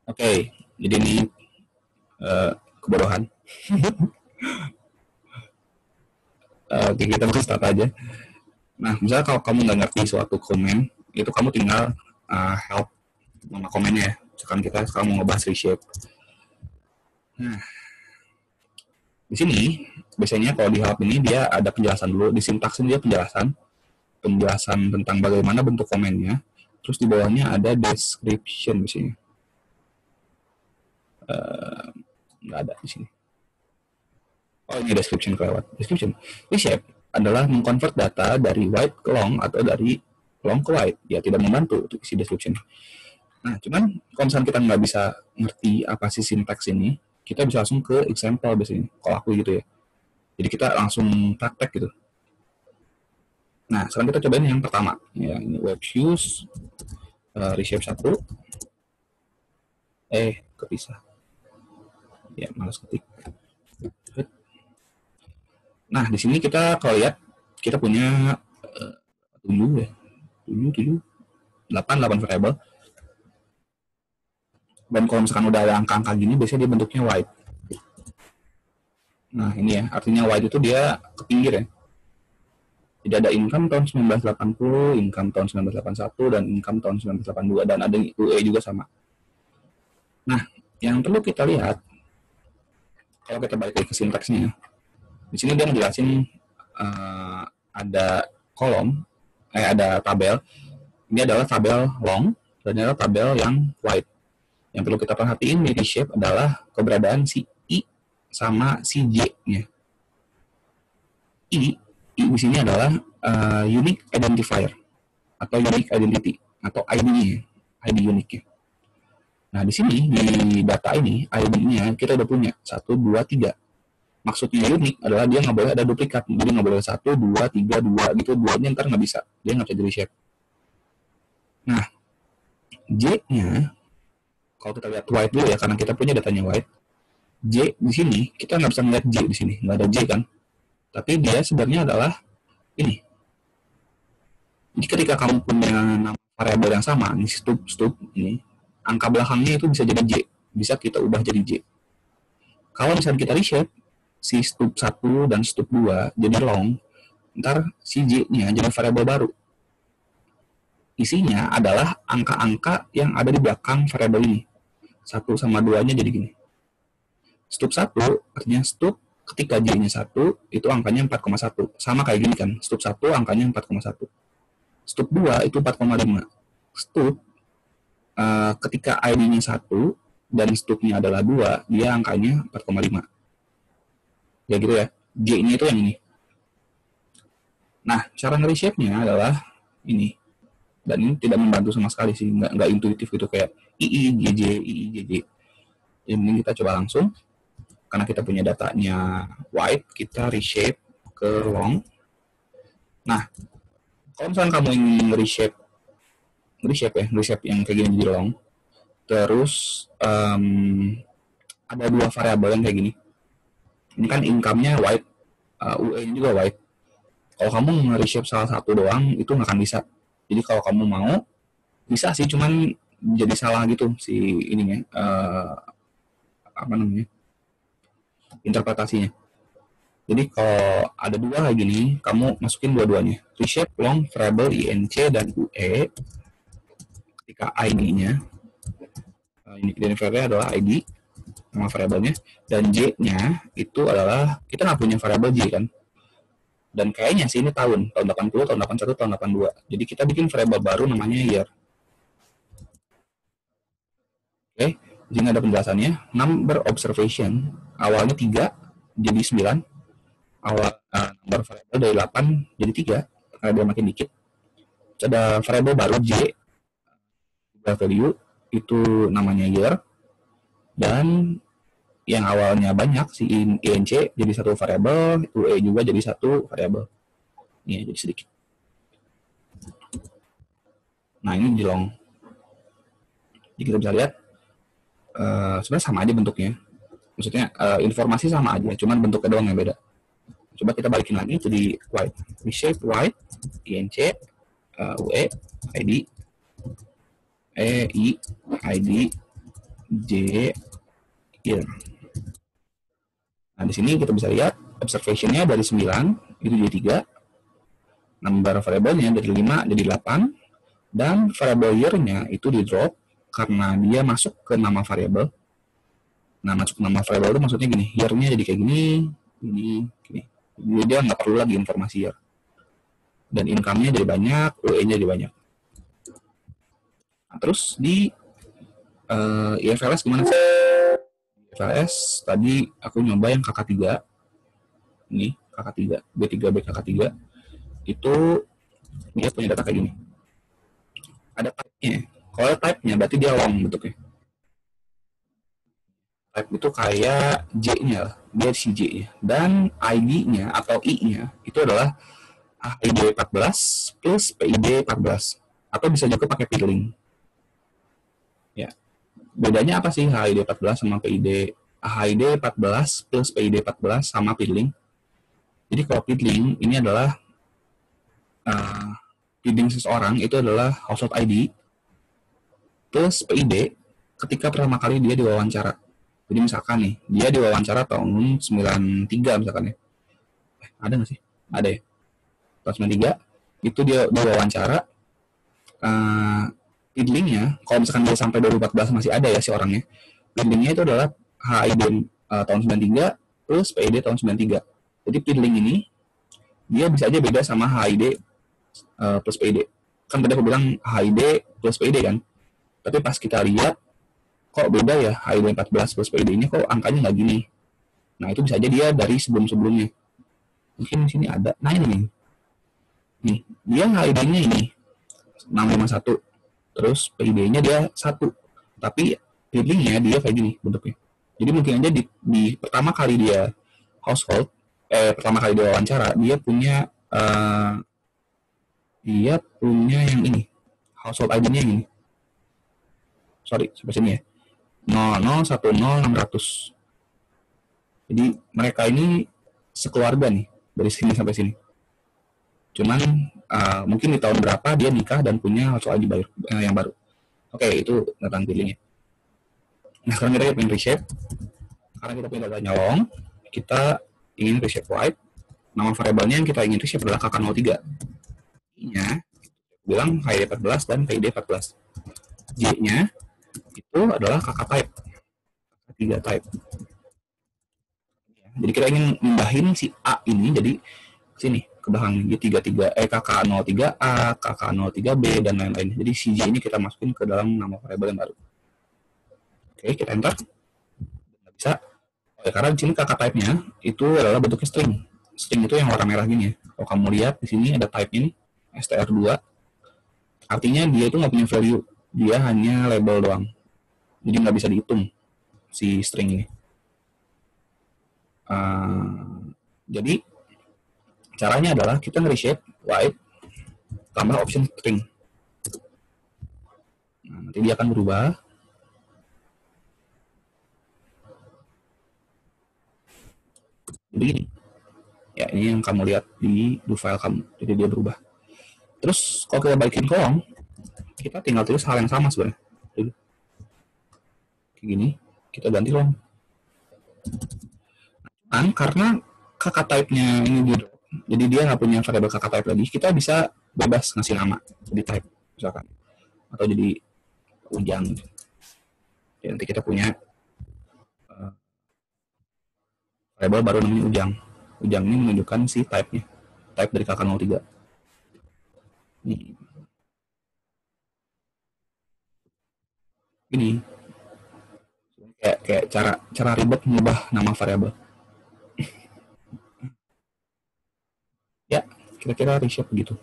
Oke, jadi ini kebodohan. Oke, kita langsung start aja. Nah, misalnya kalau kamu nggak ngerti suatu komen, itu kamu tinggal help nama komennya ya. Sekarang kita sekarang mau ngebahas reshape. Nah, di sini biasanya kalau di help ini dia ada penjelasan dulu, di sintaks ini dia penjelasan tentang bagaimana bentuk komennya. Terus di bawahnya ada description di sini. Nggak ada di sini. Oh, ini description kelewat. Description. Reshape adalah mengkonvert data dari white ke long atau dari long ke white. Ya, tidak membantu untuk isi description. Nah, cuman kalau misalnya kita nggak bisa ngerti apa sih sintaks ini, kita bisa langsung ke example biasanya. Kalau aku gitu ya. Jadi kita langsung praktek gitu. Nah, sekarang kita cobain yang pertama. Ya, ini web views, reshape 1. Kepisah. Ya, malas ketik. Nah, di sini kita kalau lihat kita punya 7 ya. 7 8 variabel. Dan kalau misalkan udah ada angka-angka gini, biasanya dia bentuknya white. Nah, ini ya, artinya white itu dia ke pinggir ya. Tidak ada income tahun 1980, income tahun 1981, dan income tahun 1982, dan ada UE juga sama. Nah, yang perlu kita lihat, kalau kita balik ke sintaksnya, di sini dia menjelasin ada kolom, ada tabel. Ini adalah tabel long, dan ini adalah tabel yang white. Yang perlu kita perhatiin di reshape adalah keberadaan si I sama si J-nya. I di sini adalah unique identifier atau unique identity atau ID-nya, ID uniknya. Nah, di sini di data ini ID-nya kita udah punya 1, 2, 3. Maksudnya unik adalah dia nggak boleh ada duplikat. Jadi nggak boleh 1, 2, 3, 2 gitu. 2-nya ntar nggak bisa. Dia nggak bisa di reshape. Nah, J-nya kalau kita lihat white dulu ya, karena kita punya datanya white. J di sini kita nggak bisa melihat J di sini, nggak ada J kan. Tapi dia sebenarnya adalah ini. Jadi ketika kamu punya nama variabel yang sama, ini stub ini, angka belakangnya itu bisa jadi J, bisa kita ubah jadi J. Kalau misalnya kita reshape, si stub 1 dan stub 2 jadi long, ntar si J-nya jadi variabel baru. Isinya adalah angka-angka yang ada di belakang variabel ini. 1 sama 2-nya jadi gini. Stub 1 artinya stub ketika J-nya 1 itu angkanya 4,1. Sama kayak gini kan. Stub 1 angkanya 4,1. Stub 2 itu 4,5. Stub ketika ID-nya 1 dan stubnya adalah 2, dia angkanya 4,5. Ya gitu ya. J-nya itu yang ini. Nah, cara nge-reshape-nya adalah ini. Dan ini tidak membantu sama sekali sih, nggak intuitif gitu kayak JJ. Jadi mending kita coba langsung, karena kita punya datanya white, kita reshape ke long. Nah, kalau misalnya kamu ingin reshape yang kayak gini jadi long, terus ada 2 variabel yang kayak gini. Ini kan income-nya white, UE-nya juga white. Kalau kamu nge-reshape salah satu doang, itu nggak akan bisa. Jadi kalau kamu mau, bisa sih, cuman jadi salah gitu si ininya, apa namanya, interpretasinya. Jadi kalau ada 2 kayak gini, kamu masukin dua-duanya. Reshape long variable INC dan UE. Ketika ID-nya, identifier adalah ID, nama variabelnya, dan J-nya itu adalah, kita nggak punya variabel J kan. Dan kayaknya sih ini tahun 80, tahun 81, tahun 82. Jadi kita bikin variabel baru namanya year. Oke, jadi ada penjelasannya. Number observation, awalnya 3, jadi 9. Awal number variabel dari 8 jadi 3, karena dia makin dikit. Terus ada variabel baru J, value, itu namanya year. Dan yang awalnya banyak, si INC jadi 1 variabel, UE juga jadi 1 variabel. Ini jadi sedikit. Nah, ini di long. Jadi kita bisa lihat, sebenarnya sama aja bentuknya. Maksudnya informasi sama aja, cuman bentuknya doang yang beda. Coba kita balikin lagi jadi white. Reshape white, INC, UE, ID, I, ID, J year. Nah, di sini kita bisa lihat observation-nya dari 9 itu jadi 3, number variable-nya dari 5 jadi 8, dan variable year-nya itu di drop karena dia masuk ke nama variable. Nah, masuk ke nama variable itu maksudnya gini, year-nya jadi kayak gini. Jadi dia nggak perlu lagi informasi year. Dan income-nya jadi banyak, UE-nya jadi banyak. Nah, terus di IFLS gimana sih? IFLS tadi aku nyoba yang KK3. Ini KK3, B3, BKK3. Itu dia punya data kayak gini. Ada type-nya. Kalau type-nya berarti dia long bentuknya. Type itu kayak J-nya, dia si J-nya. Dan ID-nya atau I-nya itu adalah HID 14 plus PID 14. Atau bisa juga pakai piddling. Ya. Bedanya apa sih HID 14 sama PID? HID 14 plus PID 14 sama piddling. Jadi kalau piddling ini adalah piddling seseorang itu adalah household ID plus PID ketika pertama kali dia diwawancara. Jadi misalkan nih, dia diwawancara tahun 93 misalkan ya. Ada nggak sih? Ada ya. Tahun 93 itu dia diwawancara. Piddlingnya, kalau misalkan dia sampai 2014 masih ada ya si orangnya. Piddlingnya itu adalah HID tahun 93 plus PID tahun 93. Jadi piddling ini dia bisa aja beda sama HID plus PID. Kan tadi aku bilang HID plus PID kan. Tapi pas kita lihat kok beda ya HID 14 plus PID ini kok angkanya nggak gini. Nah itu bisa aja dia dari sebelum-sebelumnya. Mungkin di sini ada. Nah ini nih. Nih, dia HID-nya ini 651. Terus PID-nya dia 1. Tapi piddlingnya dia kayak gini bentuknya. Jadi mungkin aja di pertama kali dia household, pertama kali dia wawancara, dia punya yang ini. Household ID-nya yang ini. Sorry, sampai sini ya. 0010 600. Jadi mereka ini sekeluarga nih dari sini sampai sini. Cuman mungkin di tahun berapa dia nikah dan punya household ID yang baru. Oke, itu tentang piddlingnya. Nah sekarang kita ingin reshape. Karena kita punya datanya long, kita ingin reshape right. Nama variabelnya yang kita ingin reshape adalah KK03. I-nya bilang HID 14 dan PID 14. J-nya itu adalah KK type. KK3 type. Jadi kita ingin membahin si A ini jadi sini ke belakang KK03A, KK03B dan lain-lain. Jadi si J ini kita masukin ke dalam nama variabel yang baru. Oke, kita enter. Nggak bisa. Oke, karena di sini KK type-nya itu adalah bentuknya string. String itu yang warna merah gini ya. Kalau kamu lihat di sini ada type ini str2. Artinya dia itu nggak punya value. Dia hanya label doang. Jadi nggak bisa dihitung si string ini. Jadi caranya adalah kita nge-reshape white tambah option string. Nah, nanti dia akan berubah. Jadi ini. Ya, ini yang kamu lihat di file kamu. Jadi dia berubah. Terus kalau kita balikin ke long, kita tinggal tulis hal yang sama sebenarnya. Kayak gini, kita ganti long. Nah, karena kakak type-nya ini di drop, jadi dia nggak punya variabel kakak type lagi, kita bisa bebas ngasih nama di type misalkan, atau jadi ujang. Jadi nanti kita punya variabel baru namanya ujang. Ujang ini menunjukkan si type-nya, type dari KK03. Ini kayak cara ribet mengubah nama variabel. Ya, kira-kira reshape begitu.